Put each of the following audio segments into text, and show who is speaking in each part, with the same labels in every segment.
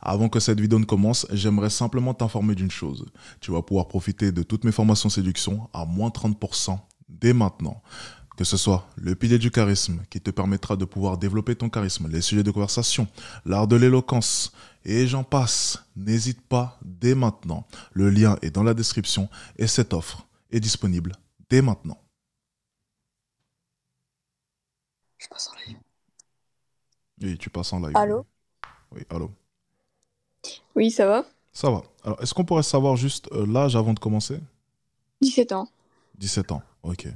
Speaker 1: Avant que cette vidéo ne commence, j'aimerais simplement t'informer d'une chose. Tu vas pouvoir profiter de toutes mes formations séduction à moins 30% dès maintenant. Que ce soit le pilier du charisme qui te permettra de pouvoir développer ton charisme, les sujets de conversation, l'art de l'éloquence et j'en passe. N'hésite pas dès maintenant. Le lien est dans la description et cette offre est disponible dès maintenant.
Speaker 2: Je passe en live.
Speaker 1: Oui, tu passes en live, oui.
Speaker 2: Allô?
Speaker 1: Oui, allô.
Speaker 2: Oui, ça va?
Speaker 1: Ça va. Alors, est-ce qu'on pourrait savoir juste l'âge avant de commencer?
Speaker 2: 17 ans.
Speaker 1: 17 ans, ok.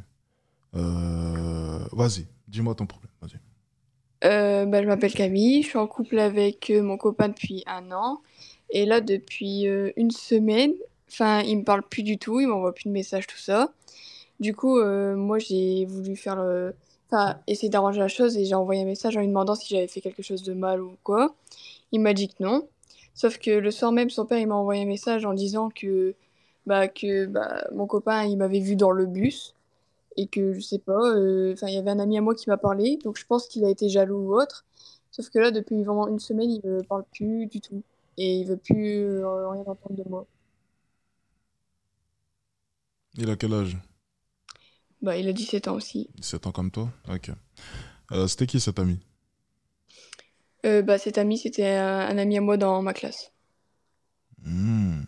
Speaker 1: Vas-y, dis-moi ton problème, vas-y.
Speaker 2: Je m'appelle Camille, je suis en couple avec mon copain depuis 1 an. Et là, depuis une semaine, enfin, il me parle plus du tout, il m'envoie plus de messages, tout ça. Du coup, moi, j'ai voulu faire enfin, essayer d'arranger la chose et j'ai envoyé un message en lui demandant si j'avais fait quelque chose de mal ou quoi. Il m'a dit que non. Sauf que le soir même, son père, il m'a envoyé un message en disant que mon copain, il m'avait vu dans le bus. Et que je sais pas, enfin il y avait un ami à moi qui m'a parlé, donc je pense qu'il a été jaloux ou autre. Sauf que là, depuis vraiment une semaine, il me parle plus du tout. Et il veut plus rien entendre de moi.
Speaker 1: Il a quel âge?
Speaker 2: Bah, il a 17 ans aussi.
Speaker 1: 17 ans comme toi? Ok. C'était qui cet ami?
Speaker 2: Cet ami, c'était un ami à moi dans ma classe.
Speaker 1: Hmm,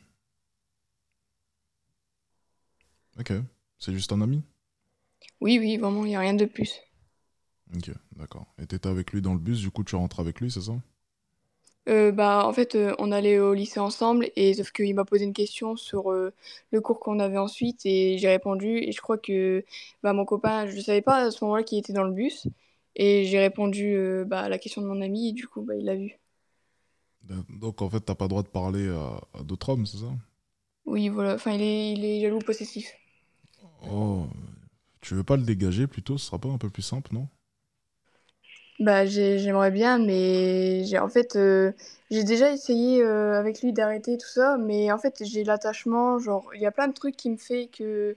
Speaker 1: ok. C'est juste un ami?
Speaker 2: Oui, oui, vraiment, il n'y a rien de plus.
Speaker 1: Ok, d'accord. Et t'étais avec lui dans le bus, du coup tu rentres avec lui, c'est ça?
Speaker 2: En fait, on allait au lycée ensemble, et sauf qu'il m'a posé une question sur le cours qu'on avait ensuite, et j'ai répondu, et je crois que mon copain, je savais pas à ce moment-là qu'il était dans le bus, et j'ai répondu à la question de mon ami, et du coup, il l'a vu.
Speaker 1: Donc en fait t'as pas le droit de parler à d'autres hommes, c'est ça?
Speaker 2: Oui, voilà, enfin, il est jaloux possessif.
Speaker 1: Oh, tu veux pas le dégager plutôt? Ce sera pas un peu plus simple, non?
Speaker 2: J'aimerais bien, mais j'ai déjà essayé avec lui d'arrêter tout ça, mais en fait, j'ai l'attachement, genre, il y a plein de trucs qui me fait que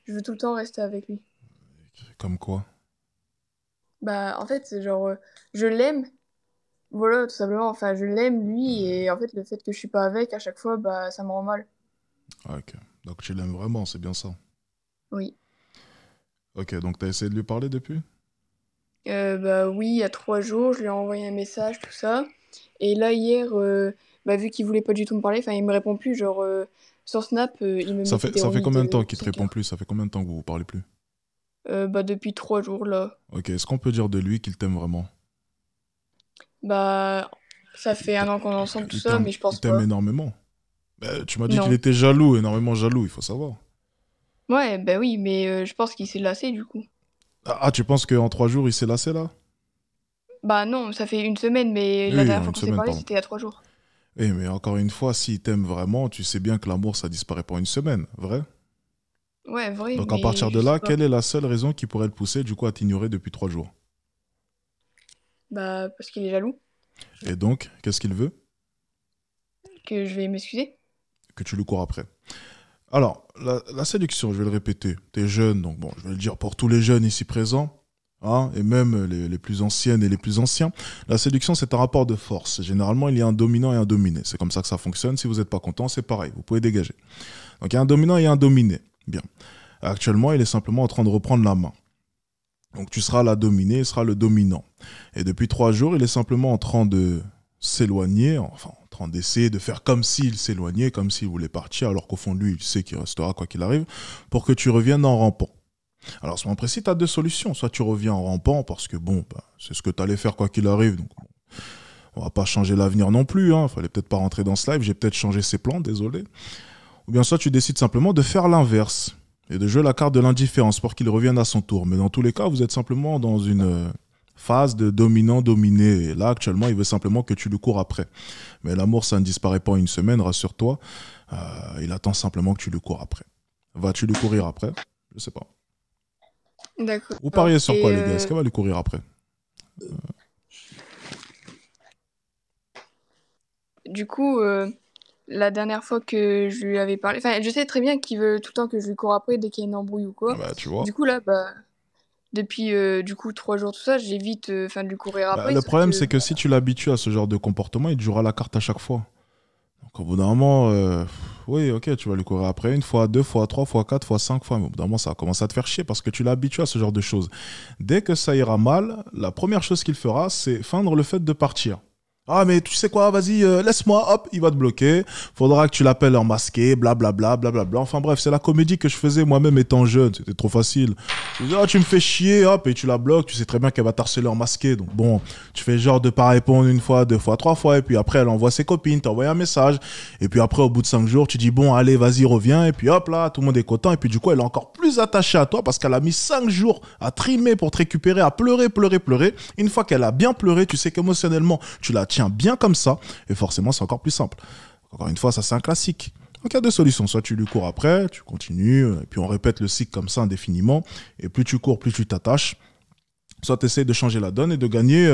Speaker 2: je veux tout le temps rester avec lui.
Speaker 1: Comme quoi?
Speaker 2: En fait, c'est genre, je l'aime, voilà, tout simplement. Enfin, je l'aime, lui, et en fait, le fait que je suis pas avec, à chaque fois, ça me rend mal.
Speaker 1: Ah, ok. Donc tu l'aimes vraiment, c'est bien ça.
Speaker 2: Oui.
Speaker 1: Ok, donc t'as essayé de lui parler depuis?
Speaker 2: Oui, il y a 3 jours, je lui ai envoyé un message, tout ça. Et là, hier, vu qu'il voulait pas du tout me parler, enfin, il me répond plus, genre, sur Snap, il me mettait des
Speaker 1: Ça fait
Speaker 2: remis
Speaker 1: combien de temps
Speaker 2: de
Speaker 1: qu'il te
Speaker 2: 5
Speaker 1: répond
Speaker 2: heures.
Speaker 1: plus? Ça fait combien de temps que vous vous parlez plus?
Speaker 2: Depuis 3 jours, là.
Speaker 1: Ok, est-ce qu'on peut dire de lui qu'il t'aime vraiment?
Speaker 2: Bah, ça fait
Speaker 1: T'a-
Speaker 2: 1 an qu'on est ensemble, tout ça, mais je
Speaker 1: Il
Speaker 2: pense
Speaker 1: t'aime
Speaker 2: pas.
Speaker 1: énormément. Tu m'as dit qu'il
Speaker 2: Non.
Speaker 1: était jaloux, énormément jaloux, il faut savoir.
Speaker 2: Ouais, bah oui, mais je pense qu'il s'est lassé, du coup.
Speaker 1: Tu penses qu'en 3 jours, il s'est lassé là?
Speaker 2: Bah non, ça fait une semaine, mais la
Speaker 1: Oui,
Speaker 2: dernière
Speaker 1: en
Speaker 2: fois
Speaker 1: une
Speaker 2: qu'on s'est
Speaker 1: semaine,
Speaker 2: parlé,
Speaker 1: pardon.
Speaker 2: c'était il y a 3 jours.
Speaker 1: Eh, mais encore une fois, s'il t'aime vraiment, tu sais bien que l'amour, ça disparaît pas en une semaine, vrai?
Speaker 2: Ouais, vrai,
Speaker 1: Donc à
Speaker 2: mais
Speaker 1: partir
Speaker 2: je
Speaker 1: de
Speaker 2: sais
Speaker 1: là,
Speaker 2: pas.
Speaker 1: quelle est la seule raison qui pourrait le pousser du coup à t'ignorer depuis 3 jours?
Speaker 2: Bah, parce qu'il est jaloux,
Speaker 1: Et donc, qu'est-ce qu'il veut?
Speaker 2: que je vais m'excuser.
Speaker 1: Que tu lui cours après. Alors, la séduction, je vais le répéter, t'es jeune, donc bon, je vais le dire pour tous les jeunes ici présents, hein, et même les plus anciennes et les plus anciens, la séduction, c'est un rapport de force. Généralement, il y a un dominant et un dominé. C'est comme ça que ça fonctionne. Si vous n'êtes pas content, c'est pareil, vous pouvez dégager. Donc, il y a un dominant et un dominé. Bien. Actuellement, il est simplement en train de reprendre la main. Donc, tu seras la dominée, il sera le dominant. Et depuis 3 jours, il est simplement en train de s'éloigner, enfin, en train d'essayer de faire comme s'il s'éloignait, comme s'il voulait partir, alors qu'au fond de lui, il sait qu'il restera quoi qu'il arrive, pour que tu reviennes en rampant. Alors, à ce moment précis, tu as deux solutions. Soit tu reviens en rampant, parce que bon, c'est ce que tu allais faire quoi qu'il arrive, donc bon, on va pas changer l'avenir non plus, hein. Fallait peut-être pas rentrer dans ce live, j'ai peut-être changé ses plans, désolé. Ou bien soit tu décides simplement de faire l'inverse et de jouer la carte de l'indifférence pour qu'il revienne à son tour. Mais dans tous les cas, vous êtes simplement dans une phase de dominant-dominé. Et là, actuellement, il veut simplement que tu le cours après. Mais l'amour, ça ne disparaît pas en une semaine, rassure-toi. Il attend simplement que tu le cours après. Vas-tu lui courir après? Je sais pas. Vous
Speaker 2: D'accord.
Speaker 1: pariez sur quoi, les gars? Est-ce qu'elle va lui courir après?
Speaker 2: Du coup, la dernière fois que je lui avais parlé, enfin, je sais très bien qu'il veut tout le temps que je lui cours après dès qu'il y a une embrouille ou quoi.
Speaker 1: Tu vois.
Speaker 2: Du coup, là, depuis du coup 3 jours, tout ça, j'évite de lui courir
Speaker 1: Bah,
Speaker 2: après,
Speaker 1: le
Speaker 2: sauf
Speaker 1: problème,
Speaker 2: que
Speaker 1: c'est que si tu l'habitues à ce genre de comportement, il te jouera la carte à chaque fois. Donc, au bout d'un moment, oui, ok, tu vas lui courir après une fois, deux fois, trois fois, quatre fois, cinq fois. Mais au bout d'un moment, ça va commencer à te faire chier parce que tu l'as habitué à ce genre de choses. Dès que ça ira mal, la première chose qu'il fera, c'est feindre le fait de partir. Ah, mais tu sais quoi, vas-y, laisse-moi, hop, il va te bloquer. Faudra que tu l'appelles en masqué, blablabla, blablabla. Enfin bref, c'est la comédie que je faisais moi-même étant jeune. C'était trop facile. Je dis, ah, tu me fais chier, hop, et tu la bloques. Tu sais très bien qu'elle va t'harceler en masqué. Donc bon, tu fais genre de pas répondre une fois, deux fois, trois fois. Et puis après, elle envoie ses copines, t'envoie un message. Et puis après, au bout de 5 jours, tu dis, bon, allez, vas-y, reviens. Et puis hop là, tout le monde est content. Et puis du coup, elle est encore plus attachée à toi parce qu'elle a mis 5 jours à trimer pour te récupérer, à pleurer, pleurer, pleurer. Une fois qu'elle a bien pleuré, tu sais qu'émotionnellement, tu la tiens bien comme ça. Et forcément, c'est encore plus simple. Encore une fois, ça, c'est un classique. Donc, il y a deux solutions. Soit tu lui cours après, tu continues, et puis on répète le cycle comme ça indéfiniment. Et plus tu cours, plus tu t'attaches. Soit tu essaies de changer la donne et de gagner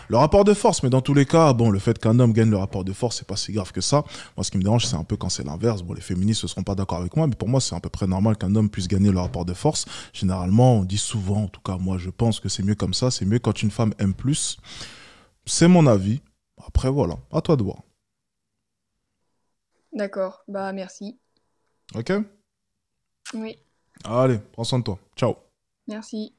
Speaker 1: le rapport de force. Mais dans tous les cas, bon, le fait qu'un homme gagne le rapport de force, c'est pas si grave que ça. Moi, ce qui me dérange, c'est un peu quand c'est l'inverse. Bon, les féministes ne seront pas d'accord avec moi, mais pour moi, c'est à peu près normal qu'un homme puisse gagner le rapport de force. Généralement, on dit souvent, en tout cas, moi, je pense que c'est mieux comme ça. C'est mieux quand une femme aime plus. C'est mon avis. Après, voilà, à toi de voir.
Speaker 2: d'accord, bah merci.
Speaker 1: Ok?
Speaker 2: Oui,
Speaker 1: Allez, prends soin de toi. Ciao.
Speaker 2: merci.